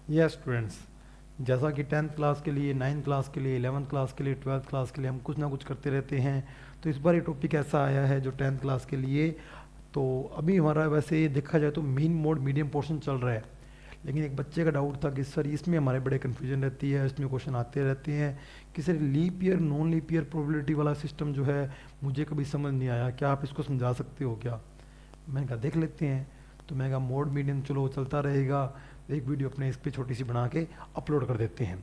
Yes students, जैसा कि 10th class के लिए, 9th क्लास के लिए, 11th क्लास के लिए, 12th क्लास के लिए हम कुछ ना कुछ करते रहते हैं। तो इस बार ये टॉपिक ऐसा आया है जो 10th क्लास के लिए। तो अभी हमारा वैसे देखा जाए तो मीन मोड मीडियम पोर्शन चल रहा है, लेकिन एक बच्चे का डाउट था कि सर इसमें हमारे बड़े कन्फ्यूजन रहती है, इसमें क्वेश्चन आते रहते हैं कि sir leap year non leap year probability वाला सिस्टम जो है मुझे कभी समझ नहीं आया, क्या आप इसको समझा सकते हो क्या? मैंने कहा देख लेते हैं। तो मैं कहा मोड मीडियम चलो चलता रहेगा, एक वीडियो अपने इस पर छोटी सी बना के अपलोड कर देते हैं।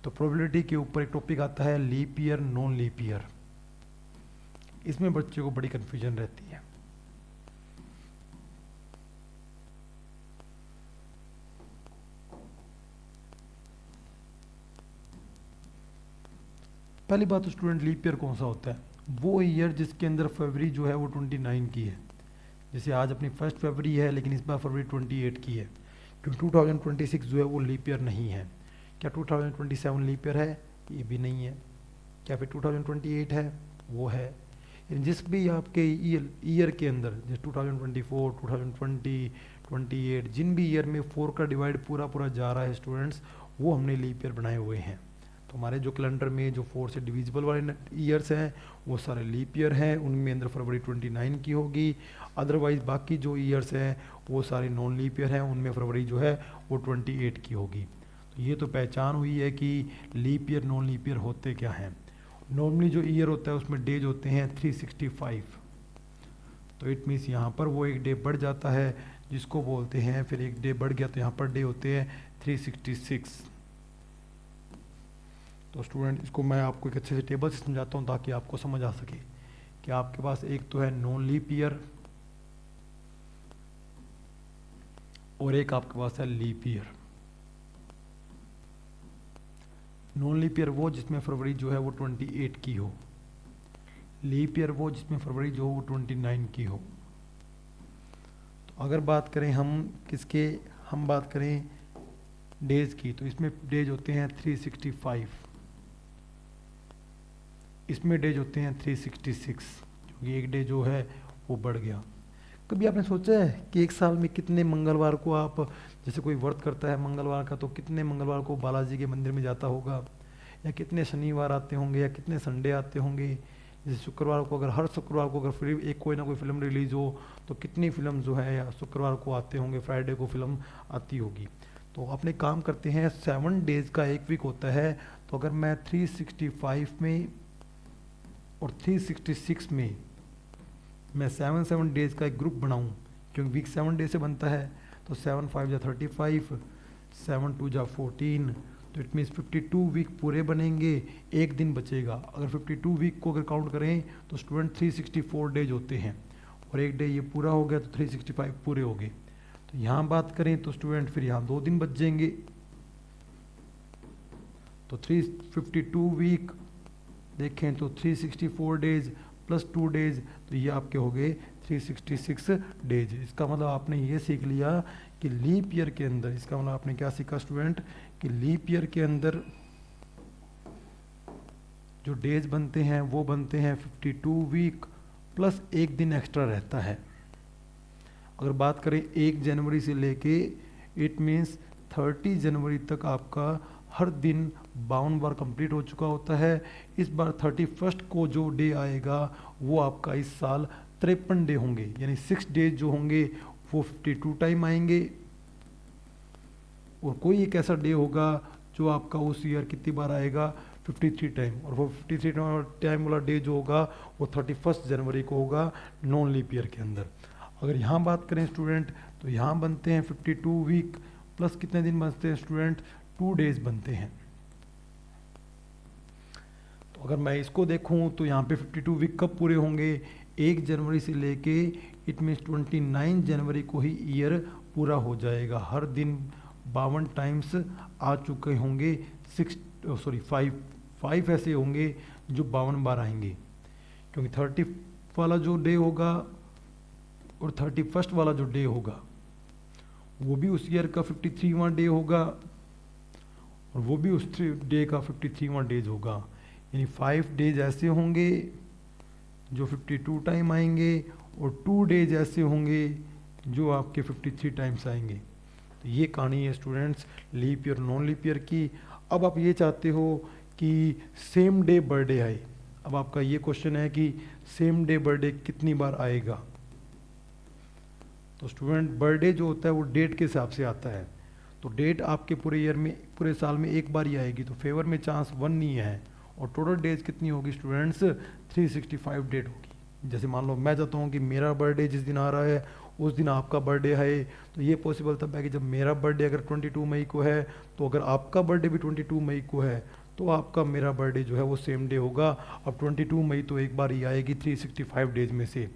तो प्रोबेबिलिटी के ऊपर एक टॉपिक आता है leap year non leap year. इसमें बच्चों को बड़ी कन्फ्यूजन रहती है। पहली बात तो स्टूडेंट, लीप ईयर कौन सा होता है? वो ईयर जिसके अंदर फरवरी जो है वो 29 की है। जैसे आज अपनी 1 फरवरी है, लेकिन इस बार फरवरी 28 की है, क्योंकि 2026 जो है वो लीप ईयर नहीं है। क्या 2027 लीप ईयर है? ये भी नहीं है। क्या फिर 2028 है? वो है। यानी जिस भी आपके ईयर के अंदर, जैसे 2024, 2020, 28, जिन भी ईयर में 4 का डिवाइड पूरा पूरा जा रहा है स्टूडेंट्स, वो हमने लीप ईयर बनाए हुए हैं। तो हमारे जो कैलेंडर में जो 4 से डिविजिबल वाले ईयर्स हैं वो सारे लीप ईयर हैं, उनमें अंदर फरवरी 29 की होगी। अदरवाइज बाकी जो ईयर्स हैं वो सारे नॉन लीप ईयर हैं, उनमें फरवरी जो है वो 28 की होगी। तो ये तो पहचान हुई है कि leap year non leap year होते क्या हैं। नॉर्मली जो ईयर होता है उसमें डेज होते हैं 365। तो इट मीन्स यहाँ पर वो एक डे बढ़ जाता है जिसको बोलते हैं, फिर एक डे बढ़ गया तो यहाँ पर डे होते हैं 366। तो स्टूडेंट इसको मैं आपको एक अच्छे से टेबल से समझाता हूँ ताकि आपको समझ आ सके कि आपके पास एक तो है नॉन लीप ईयर और एक आपके पास है leap year. Non leap year वो जिसमें फरवरी जो है वो 28 की हो, लीप ईयर वो जिसमें फरवरी जो हो वो 29 की हो। तो अगर बात करें हम किसके, हम बात करें डेज की, तो इसमें डेज होते हैं 365, इसमें डेज होते हैं 366, क्योंकि एक डे जो है वो बढ़ गया। कभी आपने सोचा है कि एक साल में कितने मंगलवार को आप, जैसे कोई व्रत करता है मंगलवार का, तो कितने मंगलवार को बालाजी के मंदिर में जाता होगा, या कितने शनिवार आते होंगे, या कितने संडे आते होंगे? जैसे शुक्रवार को, अगर हर शुक्रवार को अगर फिल्म एक कोई ना कोई फिल्म रिलीज हो तो कितनी फिल्म जो है या शुक्रवार को आते होंगे, फ्राइडे को फिल्म आती होगी। तो अपने काम करते हैं, 7 डेज का एक वीक होता है। तो अगर मैं 365 में और 366 में मैं 7 डेज का एक ग्रुप बनाऊं, क्योंकि वीक 7 डे से बनता है, तो 7 5 जा 35, 7 2 जा 14, तो इट मीन्स 52 वीक पूरे बनेंगे, एक दिन बचेगा। अगर 52 वीक को अगर काउंट करें तो स्टूडेंट 364 डेज होते हैं, और एक डे ये पूरा हो गया तो 365 पूरे हो गए। तो यहाँ बात करें तो स्टूडेंट फिर यहाँ 2 दिन बच जाएंगे। तो 352 वीक देखें तो 364 डेज प्लस 2 डेज, तो ये आपके हो गए 366 डेज। इसका मतलब आपने ये सीख लिया कि लीप ईयर के अंदर, इसका मतलब आपने क्या सीखा स्टूडेंट, कि लीप ईयर के अंदर जो डेज बनते हैं वो बनते हैं 52 वीक प्लस एक दिन एक्स्ट्रा रहता है। अगर बात करें 1 जनवरी से लेके, इट मीन्स 30 जनवरी तक आपका हर दिन 52 बार कंप्लीट हो चुका होता है। इस बार 31 को जो डे आएगा वो आपका इस साल 53 डे होंगे, यानी 6 डेज जो होंगे वो 52 टाइम आएंगे, और कोई एक ऐसा डे होगा जो आपका उस ईयर कितनी बार आएगा, 53 टाइम, और वो 53 टाइम वाला डे जो होगा वो 31 जनवरी को होगा नॉन लीप ईयर के अंदर। अगर यहाँ बात करें स्टूडेंट, तो यहाँ बनते हैं 52 वीक प्लस कितने दिन बनते हैं स्टूडेंट, 2 डेज बनते हैं। तो अगर मैं इसको देखूं तो यहाँ पे 52 वीक कब पूरे होंगे, 1 जनवरी से लेके इट मीन्स 29 जनवरी को ही ईयर पूरा हो जाएगा। हर दिन 52 टाइम्स आ चुके होंगे, 5 ऐसे होंगे जो 52 बार आएंगे, क्योंकि 30 वाला जो डे होगा और 31 वाला जो डे होगा वो भी उस ईयर का 53वां डे होगा, और वो भी उस डे का 53वां डेज होगा। यानी 5 डेज ऐसे होंगे जो 52 टाइम आएंगे, और 2 डेज ऐसे होंगे जो आपके 53 टाइम्स आएंगे। तो ये कहानी है students leap year non leap year की। अब आप ये चाहते हो कि सेम डे बर्थडे आए। अब आपका ये क्वेश्चन है कि सेम डे बर्थडे कितनी बार आएगा। तो स्टूडेंट बर्थडे जो होता है वो डेट के हिसाब से आता है, तो डेट आपके पूरे ईयर में पूरे साल में एक बार ही आएगी, तो फेवर में चांस 1 नहीं है। और टोटल डेज कितनी होगी स्टूडेंट्स 365 डेट होगी। जैसे मान लो मैं चाहता हूँ कि मेरा बर्थडे जिस दिन आ रहा है उस दिन आपका बर्थडे है, तो ये पॉसिबल तब है कि जब मेरा बर्थडे अगर 22 मई को है, तो अगर आपका बर्थडे भी 22 मई को है तो आपका मेरा बर्थडे जो है वो सेम डे होगा। अब 22 मई तो एक बार ही आएगी 365 डेज में से।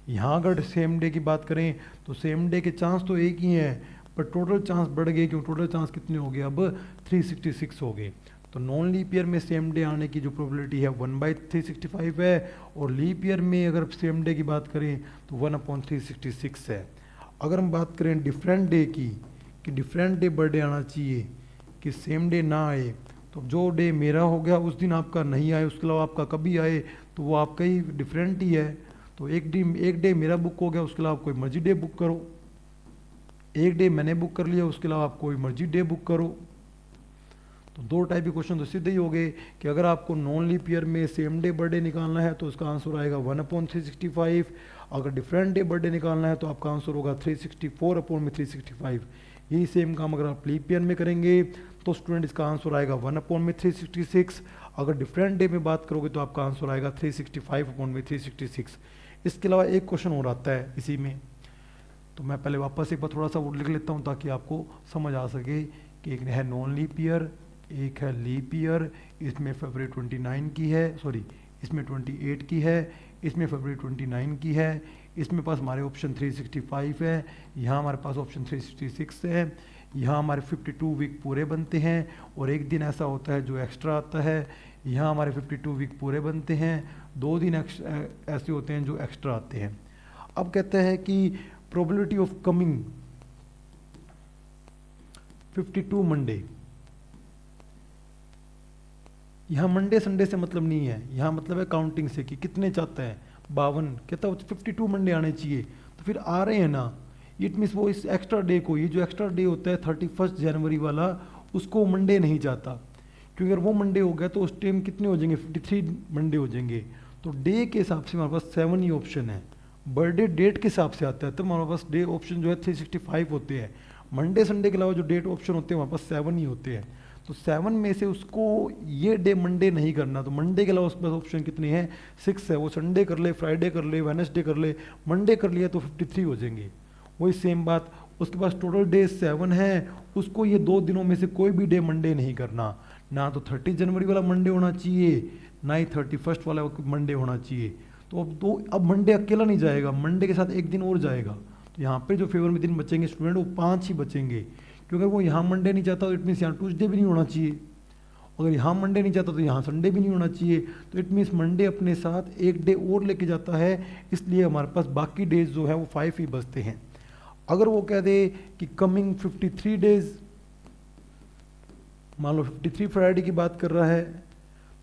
यहाँ अगर सेम डे की बात करें तो सेम डे के चांस तो एक ही हैं, पर टोटल चांस बढ़ गए, क्यों टोटल चांस कितने हो गए अब 366 हो गए। तो नॉन लीप ईयर में सेम डे आने की जो प्रोबेबिलिटी है 1/365 है, और लीप ईयर में अगर सेम डे की बात करें तो 1/366 है। अगर हम बात करें डिफरेंट डे की कि डिफरेंट डे बर्थडे आना चाहिए कि सेम डे ना आए, तो जो डे मेरा हो गया उस दिन आपका नहीं आए, उसके अलावा आपका कभी आए तो वो आपका ही डिफरेंट ही है। तो एक डे मेरा बुक हो गया, उसके अलावा आप कोई मर्जी डे बुक करो। एक डे मैंने बुक कर लिया, उसके अलावा आप कोई मर्जी डे बुक करो। तो दो टाइप के क्वेश्चन तो सीधे ही हो गए कि अगर आपको नॉन लीप ईयर में सेम डे बर्थडे निकालना है तो उसका आंसर आएगा 1/365। अगर डिफरेंट डे बर्थडे निकालना है तो आपका आंसर होगा 364/365। यही सेम काम अगर आप लीप ईयर में करेंगे तो स्टूडेंट इसका आंसर आएगा 1/366। अगर डिफरेंट डे में बात करोगे तो आपका आंसर आएगा 365/366। इसके अलावा एक क्वेश्चन और आता है इसी में, तो मैं पहले वापस एक बार थोड़ा सा वो लिख लेता हूँ ताकि आपको समझ आ सके कि एक है नॉन लीप ईयर, एक है लीप ईयर। इसमें फरवरी 29 की है, सॉरी इसमें 28 की है, इसमें फरवरी 29 की है। इसमें पास हमारे ऑप्शन 365 है, यहाँ हमारे पास ऑप्शन 366 है। यहाँ हमारे 52 वीक पूरे बनते हैं और एक दिन ऐसा होता है जो एक्स्ट्रा आता है। यहाँ हमारे 52 वीक पूरे बनते हैं, 2 दिन ऐसे होते हैं जो एक्स्ट्रा आते हैं। अब कहते हैं कि प्रोबेबिलिटी ऑफ कमिंग 52 मंडे। यहाँ मंडे संडे से मतलब नहीं है, यहाँ मतलब है काउंटिंग से कि कितने चाहते हैं 52, कहता है 52 मंडे आने चाहिए, तो फिर आ रहे हैं ना। इट मीन्स वो इस एक्स्ट्रा डे को, ये जो एक्स्ट्रा डे होता है 31 जनवरी वाला, उसको मंडे नहीं चाहता, क्योंकि अगर वो मंडे हो गया तो उस टाइम कितने हो जाएंगे 53 मंडे हो जाएंगे। तो डे के हिसाब से हमारे पास 7 ही ऑप्शन है। बर्थडे डेट के हिसाब से आता है तो हमारे पास डे ऑप्शन जो है 365 होते हैं। मंडे संडे के अलावा जो डेट ऑप्शन होते हैं हमारे पास 7 ही होते हैं। तो 7 में से उसको ये डे मंडे नहीं करना, तो मंडे के अलावा उसके पास ऑप्शन कितने हैं 6 है। वो संडे कर ले, फ्राइडे कर ले, वेडनेसडे कर ले, मंडे कर लिया तो 53 हो जाएंगे। वही सेम बात, उसके पास टोटल डे 7 है, उसको ये 2 दिनों में से कोई भी डे मंडे नहीं करना, ना तो 30 जनवरी वाला मंडे होना चाहिए, ना ही 31 वाला मंडे होना चाहिए। तो अब मंडे अकेला नहीं जाएगा, मंडे के साथ एक दिन और जाएगा। तो यहाँ पे जो फेवर में दिन बचेंगे स्टूडेंट वो 5 ही बचेंगे, क्योंकि वो यहाँ मंडे नहीं चाहता तो इट मीन्स यहाँ ट्यूसडे भी नहीं होना चाहिए। अगर यहाँ मंडे नहीं चाहता तो यहाँ संडे भी नहीं होना चाहिए। तो इट मीन्स मंडे अपने साथ एक डे और लेके जाता है, इसलिए हमारे पास बाकी डेज जो है वो 5 ही बचते हैं। अगर वो कह दे कि कमिंग 53 डेज, मान लो 53 फ्राइडे की बात कर रहा है,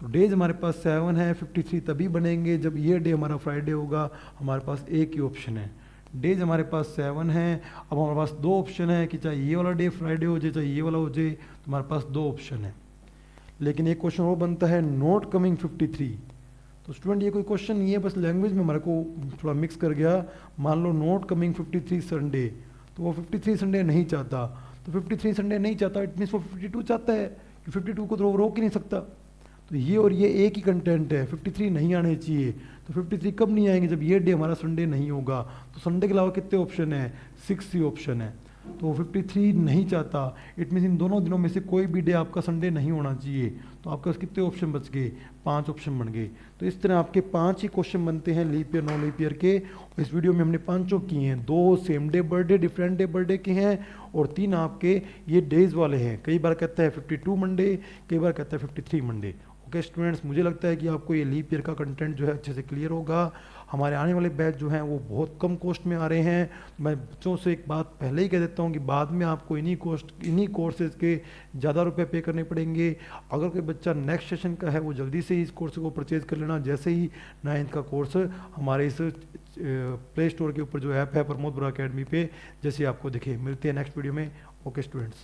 तो डेज हमारे पास 7 है, 53 तभी बनेंगे जब ये डे हमारा फ्राइडे होगा। हमारे पास एक ही ऑप्शन है, डेज हमारे पास 7 हैं। अब हमारे पास 2 ऑप्शन है कि चाहे ये वाला डे फ्राइडे हो जाए चाहे ये वाला हो जाए, तो हमारे पास 2 ऑप्शन है। लेकिन एक क्वेश्चन और बनता है नॉट कमिंग 53। तो स्टूडेंट ये कोई क्वेश्चन नहीं है, बस लैंग्वेज में हमारे को थोड़ा मिक्स कर गया। मान लो नॉट कमिंग 53 संडे, तो वो 53 संडे नहीं चाहता, तो 53 संडे नहीं चाहता इट मीन्स वो 52 चाहता है, कि 52 को तो रोक ही नहीं सकता। तो ये और ये एक ही कंटेंट है, 53 नहीं आने चाहिए। तो 53 कब नहीं आएंगे, जब ये डे हमारा संडे नहीं होगा। तो संडे के अलावा कितने ऑप्शन है 6 ही ऑप्शन है। तो 53 नहीं चाहता, इट मीन्स इन दोनों दिनों में से कोई भी डे आपका संडे नहीं होना चाहिए। तो आपके पास कितने ऑप्शन बच गए 5 ऑप्शन बन गए। तो इस तरह आपके 5 ही क्वेश्चन बनते हैं leap year non leap year के। इस वीडियो में हमने 5 किए हैं, 2 same day birthday different day birthday के हैं और 3 आपके ये डेज वाले हैं। कई बार कहता है 52 मंडे, कई बार कहता है 53 मंडे। ओके स्टूडेंट्स, मुझे लगता है कि आपको ये लीप ईयर का कंटेंट जो है अच्छे से क्लियर होगा। हमारे आने वाले बैच जो हैं वो बहुत कम कॉस्ट में आ रहे हैं। मैं बच्चों से एक बात पहले ही कह देता हूँ कि बाद में आपको इन्हीं कोर्सेज़ के ज़्यादा रुपए पे करने पड़ेंगे। अगर कोई बच्चा नेक्स्ट सेशन का है वो जल्दी से ही इस कोर्स को परचेज़ कर लेना, जैसे ही 9th का कोर्स हमारे इस प्ले स्टोर के ऊपर जो ऐप है प्रमोद बरा अकेडमी पे जैसे आपको दिखे। मिलते हैं नेक्स्ट वीडियो में। Okay students.